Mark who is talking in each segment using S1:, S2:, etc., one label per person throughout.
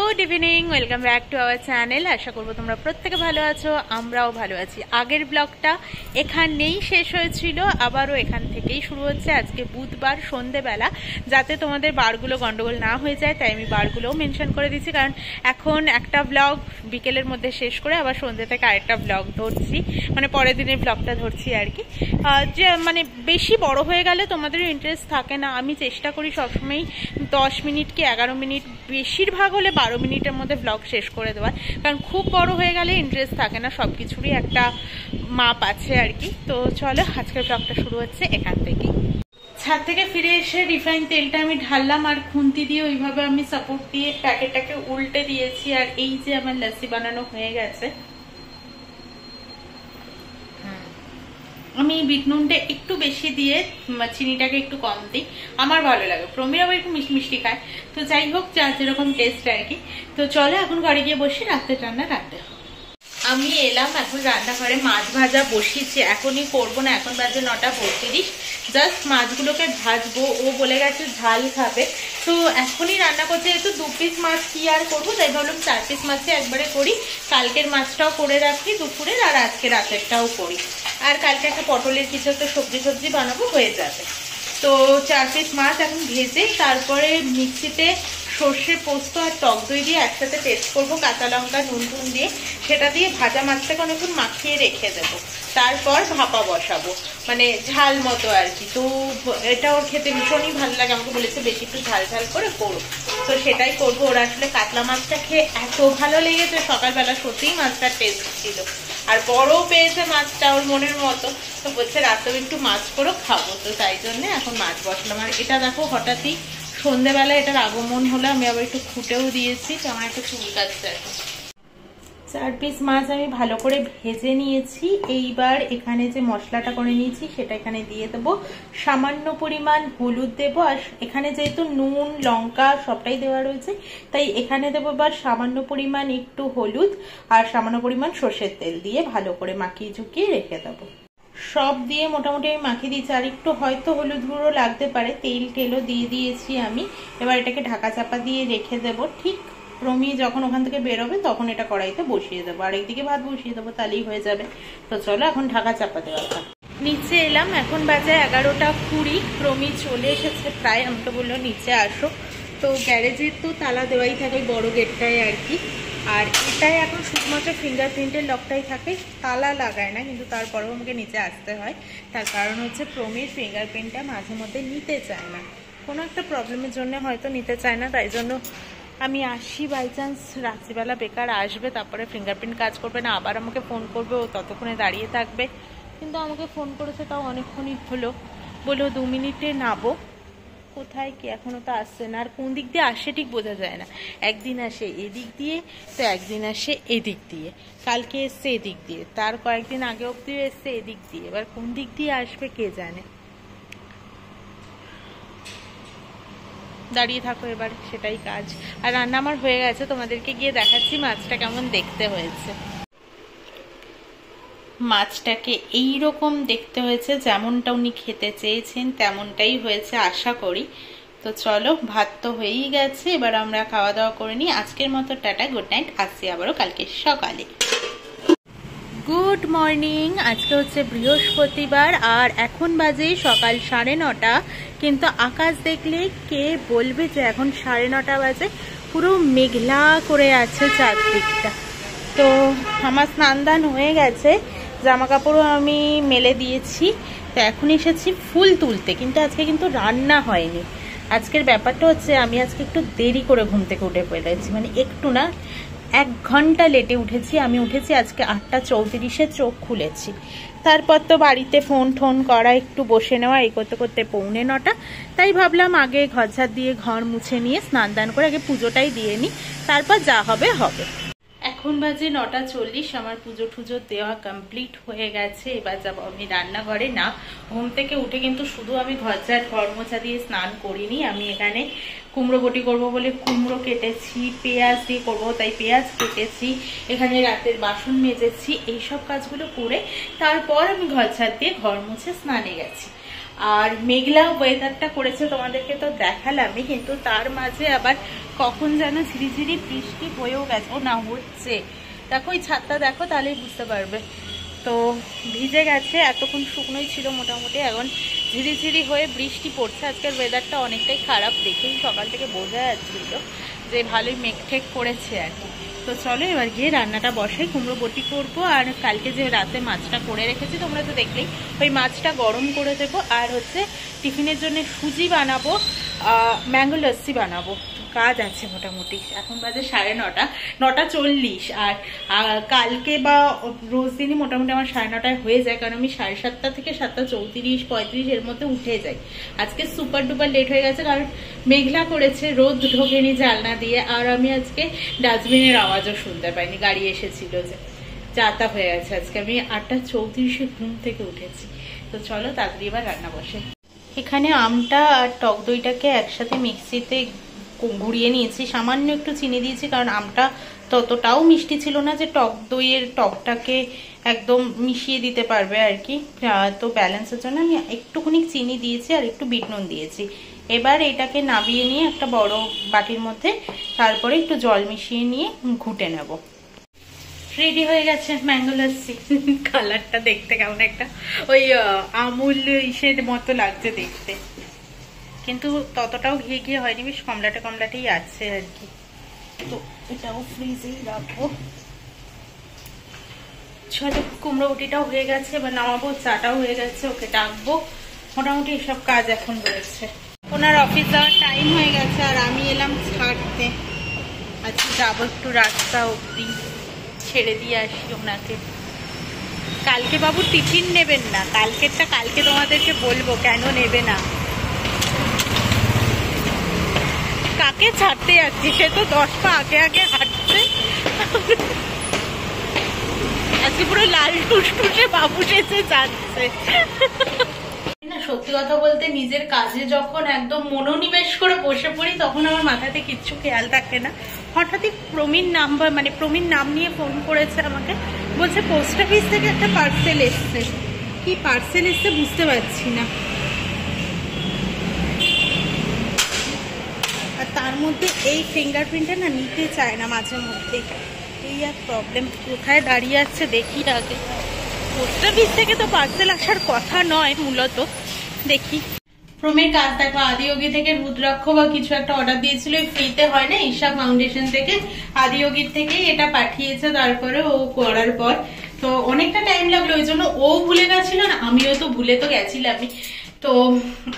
S1: Good evening, welcome back to our channel. আশা করবো তোমরা প্রত্যেকে ভালো আছো, আমরাও ভালো আছি। আগের ব্লগটা এখানেই শেষ হয়েছিল, আবারও এখান থেকেই শুরু হচ্ছে। আজকে বুধবার সন্ধেবেলা, যাতে তোমাদের বারগুলো গন্ডগোল না হয়ে যায় তাই আমি বারগুলোও মেনশন করে দিচ্ছি। কারণ এখন একটা ব্লগ বিকেলের মধ্যে শেষ করে আবার সন্ধ্যে থেকে আরেকটা ব্লগ ধরছি, মানে পরের দিনের ব্লগটা ধরছি আর কি। যে মানে বেশি বড় হয়ে গেলে তোমাদেরও ইন্টারেস্ট থাকে না। আমি চেষ্টা করি সবসময় 10 মিনিট কি 11 মিনিট, বেশিরভাগ হলে 12 মিনিটের মধ্যে ব্লগ শেষ করে দেওয়ার। কারণ খুব বড় হয়ে গেলে ইন্টারেস্ট থাকে না, সব কিছুরই একটা মাপ আছে আর কি। তো চলো, আজকের ব্লগটা শুরু হচ্ছে এখান থেকেই। ছাদ থেকে ফিরে এসে রিফাইন তেলটা আমি ঢাললাম, আর খুন্তি দিয়ে ওইভাবে আমি সাপোর্ট দিয়ে প্যাকেটটাকে উল্টে দিয়েছি। আর এই যে আমার লস্যি বানানো হয়ে গেছে। আমি বিট নুনটা একটু বেশি দিয়ে চিনিটাকে একটু কম দিই, আমার ভালো লাগে। প্রমির আবার একটু মিষ্টি মিষ্টি খায়, তো যাই হোক, যা যেরকম টেস্ট আর কি। তো চলো এখন ঘরে গিয়ে বসে রাত্রে রান্না রাখতে হবে। আমি এলাম এখন রান্নাঘরে, মাছ ভাজা বসিয়েছি। এখনই করবো না, এখন বাজে 9:32। জাস্ট মাছগুলোকে ভাজবো, ও বলে গেছে ঝাল খাবে। তো এখনই রান্না করতে, যেহেতু 2 পিস মাছ কি আর করবো, তাই ভাবলাম 4 পিস মাছই একবারে করি। কালকের মাছটাও করে রাখি দুপুরের, আর আজকে রাতেরটাও করি। আর কালকে একটা পটলের কিছু একটা সবজি বানাবো, হয়ে যাবে। তো 4 পিস মাছ এখন ভেজে তারপরে মিক্সিতে সর্ষে পোস্ত আর টক দই দিয়ে একসাথে পেস্ট করবো, কাঁচা লঙ্কা নুন টুন দিয়ে। সেটা দিয়ে ভাজা মাছটাকে অনেকক্ষণ মাখিয়ে রেখে দেবো, তারপর ভাপা বসাবো, মানে ঝাল মতো আর কি। তো এটা ওর খেতে ভীষণই ভালো লাগে, আমাকে বলেছে বেশি একটু ঝাল ঝাল করে করো। তো সেটাই করবো। ওরা আসলে কাতলা মাছটা খেয়ে এত ভালো লেগেছে, সকালবেলা সত্যিই মাছটার টেস্ট ছিল। আর বড়ও পেয়েছে মাছটা ওর মনের মতো, তো বলছে রাতেও একটু মাছ করে খাবো। তো তাই জন্যে এখন মাছ বসলাম। আর এটা দেখো, হঠাৎই সন্ধ্যেবেলা এটার আগমন হলো, আমি আবার একটু খুঁটেও দিয়েছি, তো আমার একটা চুল কাটছে। 4 পিস মাছ আমি ভালো করে ভেজে নিয়েছি। এইবার এখানে যে মশলাটা করে নিয়েছি সেটা এখানে দিয়ে দেবো। সামান্য পরিমাণ হলুদ দেবো, আর এখানে যেহেতু নুন লঙ্কা সবটাই দেওয়া রয়েছে, তাই এখানে দেবো এবার সামান্য পরিমাণ একটু হলুদ আর সামান্য পরিমাণ সর্ষের তেল দিয়ে ভালো করে মাখিয়ে ঝুঁকিয়ে রেখে দেবো। সব দিয়ে মোটামুটি আমি মাখিয়ে দিয়েছি, আর একটু হয়তো হলুদ গুঁড়ো লাগতে পারে, তেল টেলও দিয়ে দিয়েছি আমি। এবার এটাকে ঢাকা চাপা দিয়ে রেখে দেবো। ঠিক প্রমি যখন ওখান থেকে বেরোবে তখন এটা কড়াইতে বসিয়ে দেবো, আর একদিকে ভাত বসিয়ে দেবো, তাহলেই হয়ে যাবে। তো চলো এখন ঢাকা চাপা দেওয়া থাক। নিচে এলাম, এখন বাজে 11:20। প্রমি চলে এসেছে প্রায়, আমাকে বললো নিচে আসো। তো গ্যারেজের তো তালা দেওয়াই থাকে, বড় গেটটায় আর কি। আর এটাই এখন শুধুমাত্র ফিঙ্গারপ্রিন্টের লকটাই থাকে, তালা লাগায় না, কিন্তু তারপরেও আমাকে নিচে আসতে হয়। তার কারণ হচ্ছে প্রমির ফিঙ্গারপ্রিন্টটা মাঝে মধ্যে নিতে চায় না, কোনো একটা প্রবলেমের জন্য হয়তো নিতে চায় না। তাই জন্য আমি আসি, বাই চান্স রাত্রিবেলা বেকার আসবে, তারপরে ফিঙ্গারপ্রিন্ট কাজ করবে না, আবার আমাকে ফোন করবে, ও ততক্ষণে দাঁড়িয়ে থাকবে। কিন্তু আমাকে ফোন করেছে তাও অনেকক্ষণই হলো, বললো 2 মিনিটে নাবো। কোথায় কি এখনো তো আসছে না, আর কোন দিক দিয়ে আসে ঠিক বোঝা যায় না। একদিন আসে এদিক দিয়ে, তো একদিন আসে এদিক দিয়ে। কালকে এসছে এদিক দিয়ে, তার কয়েকদিন আগে অব্দি এসছে এদিক দিয়ে, এবার কোন দিক দিয়ে আসবে কে জানে। দাঁড়িয়ে থাকো এবার, সেটাই কাজ। আর রান্না আমার হয়ে গেছে, তোমাদেরকে গিয়ে দেখাচ্ছি মাছটা কেমন দেখতে হয়েছে। মাছটাকে এইরকম দেখতে হয়েছে, যেমনটা উনি খেতে চেয়েছেন তেমনটাই হয়েছে আশা করি। তো চলো, ভাত তো হয়েই গেছে, এবার আমরা খাওয়া দাওয়া করে নিই। আজকের মতো টাটা, গুড নাইট, আসছি আবারও কালকে সকালে। গুড মর্নিং, আজকে হচ্ছে বৃহস্পতিবার, আর এখন বাজে সকাল 9:30। কিন্তু আকাশ দেখলে কে বলবে যে এখন 9:30 বাজে। পুরো মেঘলা করে আছে চারদিকটা। তো আমার স্নান দান হয়ে গেছে, জামা কাপড়ও আমি মেলে দিয়েছি। তো এখন এসেছি ফুল তুলতে, কিন্তু আজকে কিন্তু রান্না হয়নি। আজকের ব্যাপারটা হচ্ছে আমি আজকে একটু দেরি করে ঘুম থেকে উঠে পড়েছি, মানে একটু না, 1 ঘন্টা লেটে উঠেছি। আমি উঠেছি আজকে 8:34-এ, চোখ খুলেছি। তারপর তো বাড়িতে ফোন টোন করা, একটু বসে নেওয়া, এই করতে করতে 8:45। তাই ভাবলাম আগে ঘর ঝাড় দিয়ে ঘর মুছে নিয়ে স্নান দান করে আগে পুজোটাই দিয়ে নিই, তারপর যা হবে হবে। এখন বাজে 9:40, আমার পুজো টুজো দেওয়া কমপ্লিট হয়ে গেছে। এবার যাবো আমি রান্নাঘরে। না, ঘুম থেকে উঠে কিন্তু শুধু আমি ঘর মোছা দিয়ে স্নান করিনি। আমি এখানে কুমড়ো বটি করবো বলে কুমড়ো কেটেছি, পেঁয়াজ দিয়ে করবো তাই পেঁয়াজ কেটেছি, এখানে রাতের বাসন মেজেছি, এইসব কাজগুলো করে তারপর আমি ঘর দিয়ে ঘর মুছে স্নানে গেছি। আর মেঘলা ওয়েদারটা করেছে, তোমাদেরকে তো দেখালামই, কিন্তু তার মাঝে আবার কখন যেন ঝিরিঝিরি বৃষ্টি হয়েও গেছে। ও না, হচ্ছে, দেখো এই ছাদটা দেখো, তাহলেই বুঝতে পারবে। তো ভিজে গেছে, এতক্ষণ শুকনোই ছিল মোটামুটি, এখন ঝিরিঝিরি হয়ে বৃষ্টি পড়ছে। আজকের ওয়েদারটা অনেকটাই খারাপ, দেখেই সকাল থেকে বোঝা যাচ্ছিল যে ভালোই মেঘ-ঠেক করেছে আর কি। তো চলো এবার গিয়ে রান্নাটা বসাই, কুমড়ো বটি করবো। আর কালকে যে রাতে মাছটা করে রেখেছি তোমরা তো দেখলেই, ওই মাছটা গরম করে দেবো। আর হচ্ছে টিফিনের জন্য সুজি বানাবো, ম্যাঙ্গো লস্যি বানাবো। কাজ আছে মোটামুটি, এখন বাজে 9:30, 9:40। আর কালকে বা রোজ দিনই মোটামুটি আমার 9:30 হয়ে যায়, কারণ আমি 7:30 থেকে 7:34, 35 এর মধ্যে উঠে যাই। আজকে সুপার ডুপার লেট হয়ে গেছে, কারণ মেঘলা করেছে, রোদ ঢোকেনি জানলা দিয়ে। আর আমি আজকে ডাস্টবিনের আওয়াজও শুনতে পাইনি, গাড়ি এসেছিল যে, যাতা হয়ে গেছে। আজকে আমি 8:34 ঘুম থেকে উঠেছি। তো চলো তাড়াতাড়ি এবার রান্না বসে। এখানে আমটা আর টক দইটাকে একসাথে মিক্সিতে গুঁড়িয়ে নিয়েছি, সামান্য একটু চিনি দিয়েছি, কারণ আমটা ততটাও মিষ্টি ছিল না যে টক দইয়ের টকটাকে একদম মিশিয়ে দিতে পারবে আর কি। তো ব্যালেন্সের জন্য আমি একটুখানি চিনি দিয়েছি আর একটু বিট নুন দিয়েছি। এবার এটাকে নামিয়ে নিয়ে একটা বড় বাটির মধ্যে তারপরে একটু জল মিশিয়ে নিয়ে ঘুটে নেব। রেডি হয়ে গেছে ম্যাঙ্গো লস্যি। কালারটা দেখতে কেমন একটা ওই আমুল ইসের মতো লাগছে দেখতে, কিন্তু ততটাও ঘিয়ে ঘিয়ে হয়নি, বেশ কমলাটেই আছে আর কি। তো এটাও ফ্রিজেই রাখবো। চলো কুমড়ো বটিটাও হয়ে গেছে, এবার নামাবো। চাটাও হয়ে গেছে, ওকে ডাকবো। মোটামুটি এসব কাজ এখন রয়েছে। ওনার অফিস যাওয়ার টাইম হয়ে গেছে, আর আমি এলাম ছাড়তে। আজকে যাবো একটু রাস্তা অব্দি, ছেড়ে দিয়ে আসি ওনাকে। কালকে বাবু টিফিন নেবেন না, কালকেরটা কালকে তোমাদেরকে বলবো কেন নেবে না। কাকে ছাড়তে যাচ্ছি, সে তো 10 পা আগে আগে হাঁটছে। আজকে পুরো লাল টুসটুসে বাবু এসে যাচ্ছে। না, সত্যি কথা বলতে নিজের কাজে যখন একদম মনোনিবেশ করে বসে পড়ি, তখন আমার মাথাতে কিচ্ছু খেয়াল থাকে না। হঠাৎই প্রমীর নাম নিয়ে ফোন করেছে আমাকে, বলছে পোস্ট অফিস থেকে একটা পার্সেল এসছে। কি পার্সেল এসছে বুঝতে পারছি না। আর তার মধ্যে এই ফিঙ্গারপ্রিন্টটা না নিতে চায় না মাঝে মধ্যে, এই আর প্রবলেম। কোথায় দাঁড়িয়ে আছে দেখি আগে। পোস্ট অফিস থেকে তো পার্সেল আসার কথা নয় মূলত, দেখি। প্রমের কাজ দেখো, আদিয়োগী থেকে রুদ্রাক্ষ বা কিছু একটা অর্ডার দিয়েছিল, ফ্রিতে হয় না, ঈশা ফাউন্ডেশন থেকে, আদিয়োগীর থেকে এটা পাঠিয়েছে। তারপরে ও করার পর তো অনেকটা টাইম লাগলো, ওই জন্য ও ভুলে গেছিল না, আমিও তো ভুলে তো গেছিলামই। তো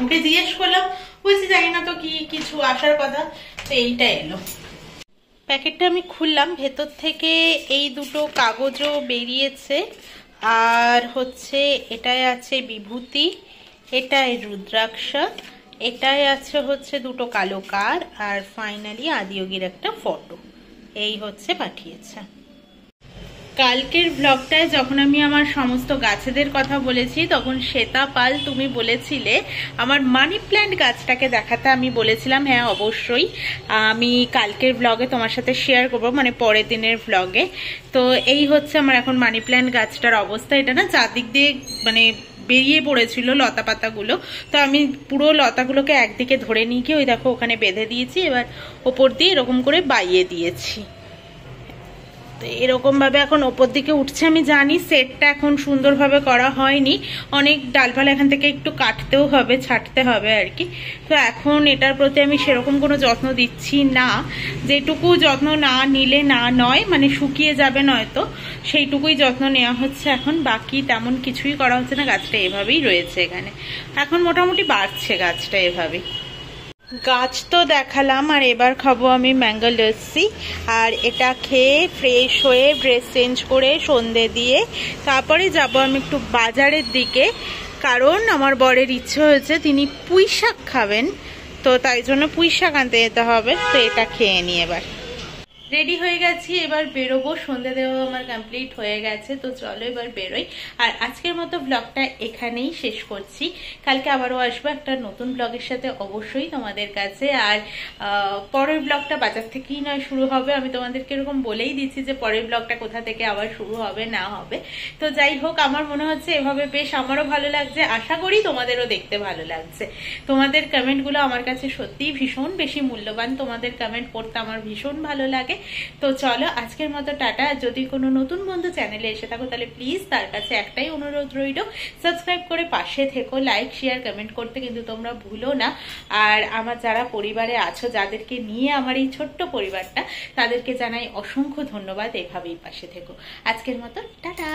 S1: ওকে জিজ্ঞেস করলাম, বলছি জানি না তো কি কিছু আসার কথা। তো এইটা এলো। প্যাকেটটা আমি খুললাম, ভেতর থেকে এই দুটো কাগজও বেরিয়েছে। আর হচ্ছে এটাই আছে বিভূতি, এটাই রুদ্রাক্ষ, এটাই আছে হচ্ছে দুটো কালো কার, আর ফাইনালি আদিয়োগীর একটা ফটো। এই হচ্ছে পাঠিয়েছে। কালকের ব্লগটায় যখন আমি আমার সমস্ত গাছেদের কথা বলেছি, তখন শ্বেতা পাল তুমি বলেছিলে আমার মানি প্ল্যান্ট গাছটাকে দেখাতে। আমি বলেছিলাম হ্যাঁ অবশ্যই, আমি কালকের ব্লগে তোমার সাথে শেয়ার করবো, মানে পরের দিনের ব্লগে। তো এই হচ্ছে আমার এখন মানি প্ল্যান্ট গাছটার অবস্থা। এটা না চারদিক দিয়ে মানে বেরিয়ে পড়েছিল লতা পাতাগুলো, তো আমি পুরো লতাগুলোকে একদিকে ধরে নিয়ে গিয়ে ওই দেখো ওখানে বেঁধে দিয়েছি। এবার ওপর দিয়ে এরকম করে বাইয়ে দিয়েছি। তো এরকম ভাবে এখন ওপর দিকে উঠছে। আমি জানি সেটটা এখন সুন্দরভাবে করা হয়নি, অনেক ডালপালা এখান থেকে একটু কাটতেও হবে, ছাঁটতে হবে আর কি। তো এখন এটার প্রতি আমি সেরকম কোনো যত্ন দিচ্ছি না, যেটুকু যত্ন না নিলে না নয়, মানে শুকিয়ে যাবে নয়তো, সেইটুকুই যত্ন নেওয়া হচ্ছে এখন। বাকি তেমন কিছুই করা হচ্ছে না, গাছটা এভাবেই রয়েছে এখানে। এখন মোটামুটি বাড়ছে গাছটা এভাবেই। গাছ তো দেখালাম, আর এবার খাবো আমি ম্যাঙ্গো লস্যি। আর এটা খেয়ে ফ্রেশ হয়ে ড্রেস চেঞ্জ করে সন্ধে দিয়ে তারপরে যাব আমি একটু বাজারের দিকে, কারণ আমার বরের ইচ্ছে হয়েছে তিনি পুঁই শাক খাবেন, তো তাই জন্য পুঁই শাক আনতে যেতে হবে। তো এটা খেয়ে নিই এবার। রেডি হয়ে গেছি, এবার বেরোবো। সন্ধ্যে দেওয়া আমার কমপ্লিট হয়ে গেছে, তো চলো এবার বেরোই। আর আজকের মতো ব্লগটা এখানেই শেষ করছি। কালকে আবারও আসবো একটা নতুন ব্লগের সাথে অবশ্যই তোমাদের কাছে। আর পরের ব্লগটা বাজার থেকেই নয় শুরু হবে, আমি তোমাদেরকে এরকম বলেই দিচ্ছি যে পরের ব্লগটা কোথা থেকে আবার শুরু হবে না হবে। তো যাই হোক, আমার মনে হচ্ছে এভাবে বেশ আমারও ভালো লাগছে, আশা করি তোমাদেরও দেখতে ভালো লাগছে। তোমাদের কমেন্টগুলো আমার কাছে সত্যিই ভীষণ বেশি মূল্যবান, তোমাদের কমেন্ট পড়তে আমার ভীষণ ভালো লাগে। তো চলো আজকের মতো টাটা। যদি কোনো নতুন বন্ধু চ্যানেলে এসে থাকো তাহলে প্লিজ তার কাছে একটাই অনুরোধ রইল, সাবস্ক্রাইব করে পাশে থেকো, লাইক শেয়ার কমেন্ট করতে কিন্তু তোমরা ভুলো না। আর আমার যারা পরিবারে আছো, যাদেরকে নিয়ে আমার এই ছোট্ট পরিবারটা, তাদেরকে জানাই অসংখ্য ধন্যবাদ, এভাবেই পাশে থেকো। আজকের মতো টাটা।